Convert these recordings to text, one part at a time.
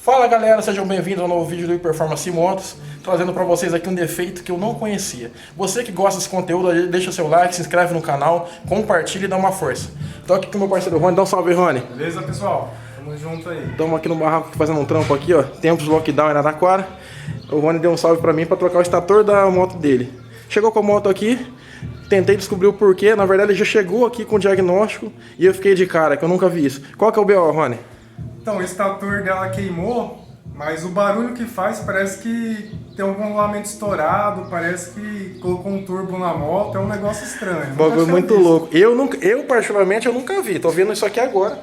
Fala galera, sejam bem-vindos ao novo vídeo do Performance Motos, trazendo para vocês aqui um defeito que eu não conhecia. Você que gosta desse conteúdo, deixa seu like, se inscreve no canal, compartilha e dá uma força. Tô aqui com o meu parceiro Rony, dá um salve Rony. Beleza pessoal? Tamo junto aí. Estamos aqui no barraco fazendo um trampo aqui, ó, tempos de lockdown em Araraquara. O Rony deu um salve para mim para trocar o estator da moto dele. Chegou com a moto aqui, tentei descobrir o porquê, na verdade ele já chegou aqui com o diagnóstico e eu fiquei de cara, que eu nunca vi isso. Qual que é o BO, Rony? Então, o estator dela queimou, mas o barulho que faz parece que tem algum rolamento estourado, parece que colocou um turbo na moto, é um negócio estranho. Bagulho muito louco. Eu particularmente, eu nunca vi, tô vendo isso aqui agora.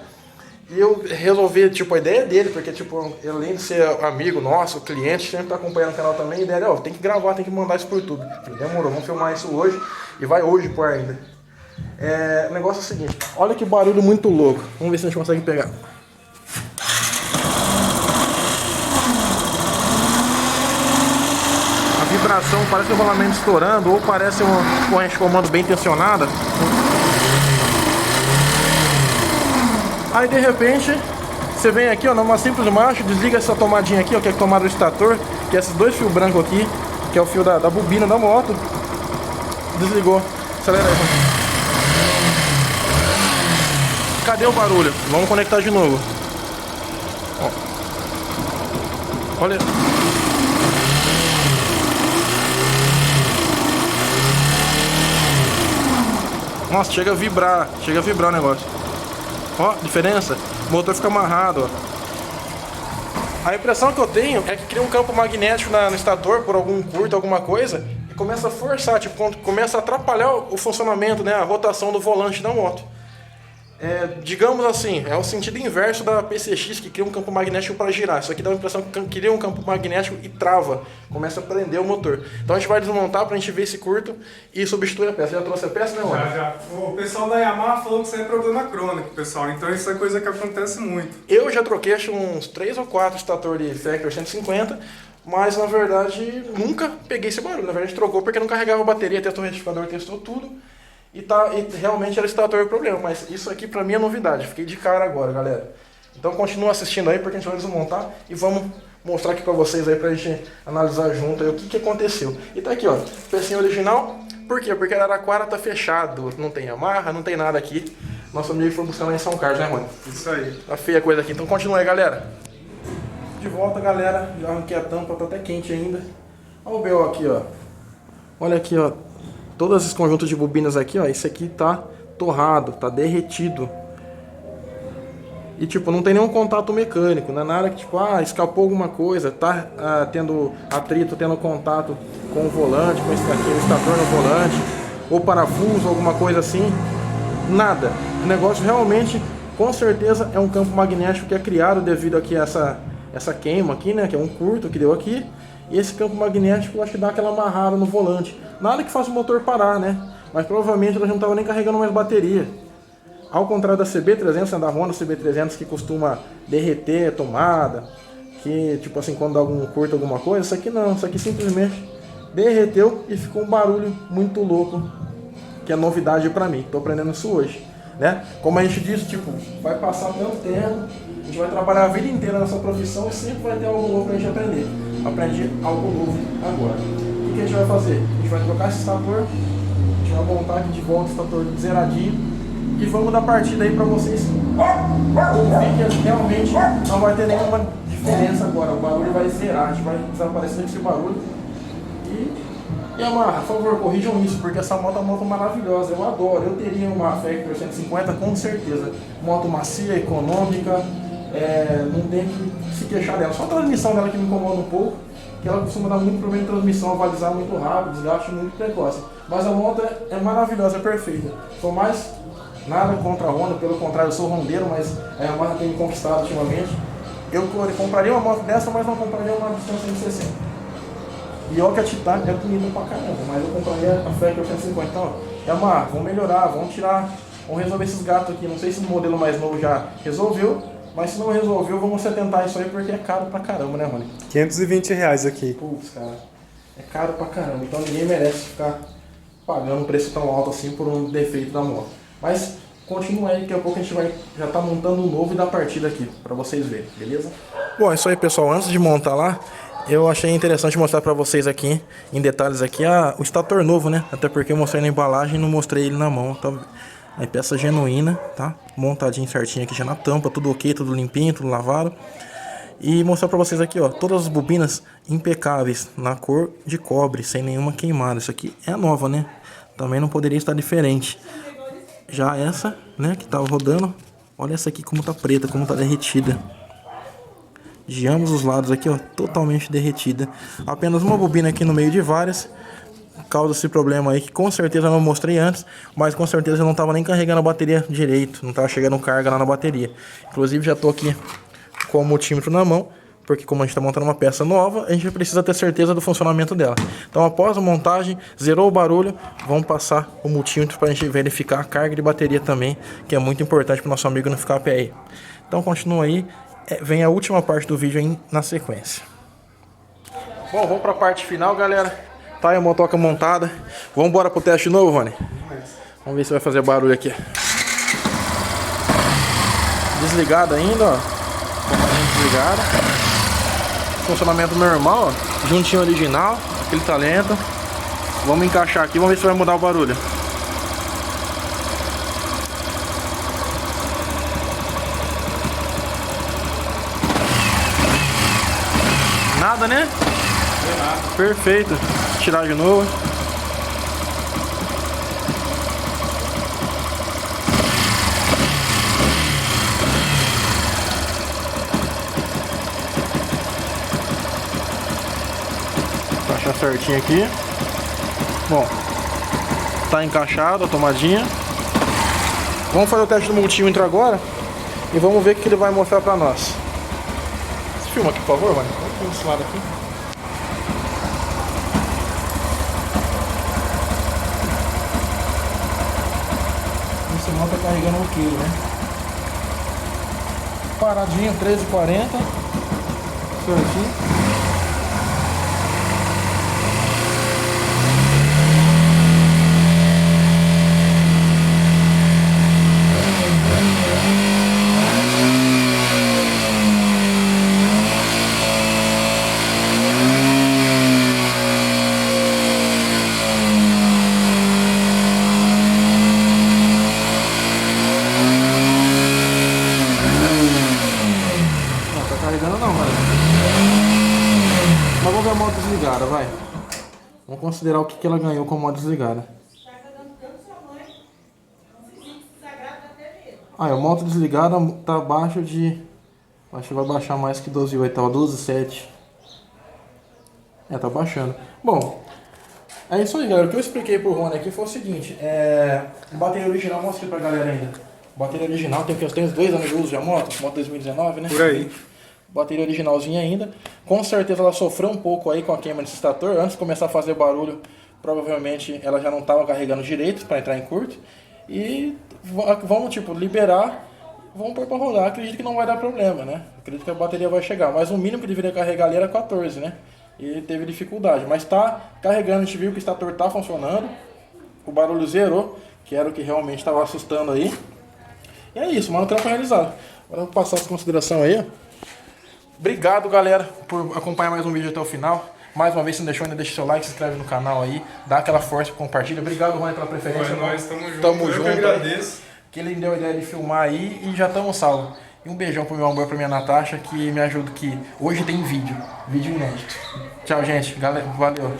E eu resolvi, tipo, a ideia dele, porque, tipo, além de ser amigo nosso, cliente, sempre tá acompanhando o canal também, a ideia é, ó, tem que gravar, tem que mandar isso pro YouTube. Demorou, vamos filmar isso hoje e vai hoje por ainda. O negócio é o seguinte, olha que barulho muito louco. Vamos ver se a gente consegue pegar. Vibração, parece um rolamento estourando ou parece uma corrente de comando bem tensionada. Aí de repente você vem aqui, ó, numa simples marcha, desliga essa tomadinha aqui, ó, que é a tomada do estator, que é esses dois fios brancos aqui, que é o fio da bobina da moto. Desligou. Acelera aí. Cadê o barulho? Vamos conectar de novo. Ó. Olha. Nossa, chega a vibrar o negócio. Ó, diferença. O motor fica amarrado, ó. A impressão que eu tenho é que cria um campo magnético no estator por algum curto, alguma coisa, e começa a forçar, tipo, começa a atrapalhar o funcionamento, né, a rotação do volante da moto. Digamos assim, é o sentido inverso da PCX, que cria um campo magnético para girar. Isso aqui dá a impressão que cria um campo magnético e trava, começa a prender o motor. Então a gente vai desmontar para a gente ver esse curto e substituir a peça. Já trouxe a peça, né, mano? Já. O pessoal da Yamaha falou que isso é problema crônico, pessoal. Então isso é coisa que acontece muito. Eu já troquei acho, uns 3 ou 4 estator de Factor 150, mas na verdade nunca peguei esse barulho. Na verdade trocou porque não carregava a bateria, testou o retificador, testou tudo. E realmente era estator o problema, mas isso aqui pra mim é novidade, fiquei de cara agora, galera. Então continua assistindo aí porque a gente vai desmontar e vamos mostrar aqui pra vocês aí pra gente analisar junto aí o que aconteceu. E tá aqui, ó, pecinha original. Por quê? Porque Araraquara tá fechado, não tem amarra, não tem nada aqui. Nosso amigo foi buscar lá em São Carlos, né, mano? Isso aí. Tá feia a coisa aqui, então continua aí, galera. De volta, galera, já arranquei a tampa, tá até quente ainda. Olha o BO aqui, ó. Olha aqui, ó. Todos esses conjuntos de bobinas aqui, ó, esse aqui tá torrado, tá derretido. E tipo, não tem nenhum contato mecânico, não é nada que tipo, escapou alguma coisa, tá tendo atrito, tendo contato com o volante, com aqui, o estator no volante, ou parafuso, alguma coisa assim. Nada. O negócio realmente, com certeza, é um campo magnético que é criado devido aqui a essa queima aqui, né, que é um curto que deu aqui. E esse campo magnético, eu acho que dá aquela amarrada no volante. Nada que faça o motor parar, né? Mas provavelmente ela já não estava nem carregando mais bateria. Ao contrário da CB300, da Honda CB300, que costuma derreter a tomada, que tipo assim, quando dá algum curto, alguma coisa, isso aqui não. Isso aqui simplesmente derreteu e ficou um barulho muito louco, que é novidade pra mim. Tô aprendendo isso hoje, né? Como a gente disse, tipo, vai passar tanto tempo, a gente vai trabalhar a vida inteira nessa profissão e sempre vai ter algo novo pra gente aprender. Aprendi algo novo agora. O que a gente vai fazer? A gente vai trocar esse estator, a gente vai montar aqui de volta o estator zeradinho e vamos dar partida aí pra vocês ouvir que realmente não vai ter nenhuma diferença agora. O barulho vai zerar, a gente vai desaparecer desse barulho. E Yamaha, por favor, corrijam isso, porque essa moto é uma moto maravilhosa, eu adoro. Eu teria uma Factor 150 com certeza. Moto macia, econômica. Não tem que se queixar dela, só a transmissão dela que me incomoda um pouco, que ela costuma dar muito problema de transmissão, avalizar muito rápido, desgaste muito precoce. Mas a moto é maravilhosa, é perfeita. Sou mais nada contra a Honda, pelo contrário, eu sou rondeiro, mas a Yamaha tem me conquistado ultimamente. Eu compraria uma moto dessa, mas não compraria uma de 160. E olha que a Titan é bonita pra caramba, mas eu compraria a Factor 150. Então, Yamaha, vamos melhorar, vamos resolver esses gatos aqui. Não sei se o modelo mais novo já resolveu. Mas se não resolveu, vamos tentar isso aí porque é caro pra caramba, né, mano? R$520 aqui. Putz, cara, é caro pra caramba. Então ninguém merece ficar pagando um preço tão alto assim por um defeito da moto. Mas continua aí, daqui a pouco a gente vai já tá montando um novo e dar partida aqui, pra vocês verem, beleza? Bom, é isso aí, pessoal. Antes de montar lá, eu achei interessante mostrar pra vocês aqui, em detalhes aqui, o estator novo, né? Até porque eu mostrei na embalagem e não mostrei ele na mão, tá? Aí peça genuína, tá? Montadinho certinho aqui já na tampa, tudo ok, tudo limpinho, tudo lavado. E mostrar pra vocês aqui, ó, todas as bobinas impecáveis, na cor de cobre, sem nenhuma queimada. Isso aqui é a nova, né? Também não poderia estar diferente. Já essa, né, que tava rodando, olha essa aqui como tá preta, como tá derretida. De ambos os lados aqui, ó, totalmente derretida. Apenas uma bobina aqui no meio de várias causa esse problema aí, que com certeza eu não mostrei antes, mas com certeza eu não tava nem carregando a bateria direito, não tava chegando carga lá na bateria. Inclusive já tô aqui com o multímetro na mão, porque como a gente está montando uma peça nova, a gente precisa ter certeza do funcionamento dela. Então após a montagem, zerou o barulho, vamos passar o multímetro para a gente verificar a carga de bateria também, que é muito importante para o nosso amigo não ficar a pé aí. Então continua aí, vem a última parte do vídeo aí na sequência. Bom, vamos para a parte final, galera. Tá aí a motoca montada. Vamos embora pro teste novo, Rony? Vamos ver se vai fazer barulho aqui. Desligado ainda, ó. Desligada. Funcionamento normal, ó. Juntinho original, aquele talento. Vamos encaixar aqui, vamos ver se vai mudar o barulho. Nada, né? Nada. Perfeito. Tirar de novo. Encaixar certinho aqui. Bom, tá encaixado a tomadinha. Vamos fazer o teste do multímetro agora e vamos ver o que ele vai mostrar pra nós. Você filma aqui, por favor, mano. Vamos desse lado aqui. Esse moto tá carregando ok, né? Paradinho, 13,40. Certinho. Mas vamos ver a moto desligada, vai. Vamos considerar o que ela ganhou com a moto desligada. Ah, a moto desligada tá abaixo de... Acho que vai baixar mais que 12,8, tava 12,7. Tá baixando. Bom, é isso aí, galera. O que eu expliquei pro Rony aqui foi o seguinte. Bateria original, mostrei pra galera ainda. Bateria original, tem uns 2 anos de uso de moto 2019, né? Por aí. Bateria originalzinha ainda. Com certeza ela sofreu um pouco aí com a queima desse estator. Antes de começar a fazer barulho, provavelmente ela já não estava carregando direito para entrar em curto. E vamos liberar, vamos pôr para rodar. Acredito que não vai dar problema, né? Acredito que a bateria vai chegar. Mas o mínimo que deveria carregar ali era 14, né? E teve dificuldade. Mas tá carregando, a gente viu que o estator tá funcionando. O barulho zerou, que era o que realmente estava assustando aí. E é isso, mano, trampo realizado. Agora eu vou passar essa consideração aí. Obrigado, galera, por acompanhar mais um vídeo até o final. Mais uma vez, se não deixou ainda, deixa seu like, se inscreve no canal aí, dá aquela força, compartilha. Obrigado, Rony, pela preferência. Nós tamo junto. Tamo junto. Eu que agradeço. Que ele me deu a ideia de filmar aí e já estamos salvos. E um beijão pro meu amor, pra minha Natasha, que me ajuda, que hoje tem vídeo inédito. Tchau, gente. Galera, valeu.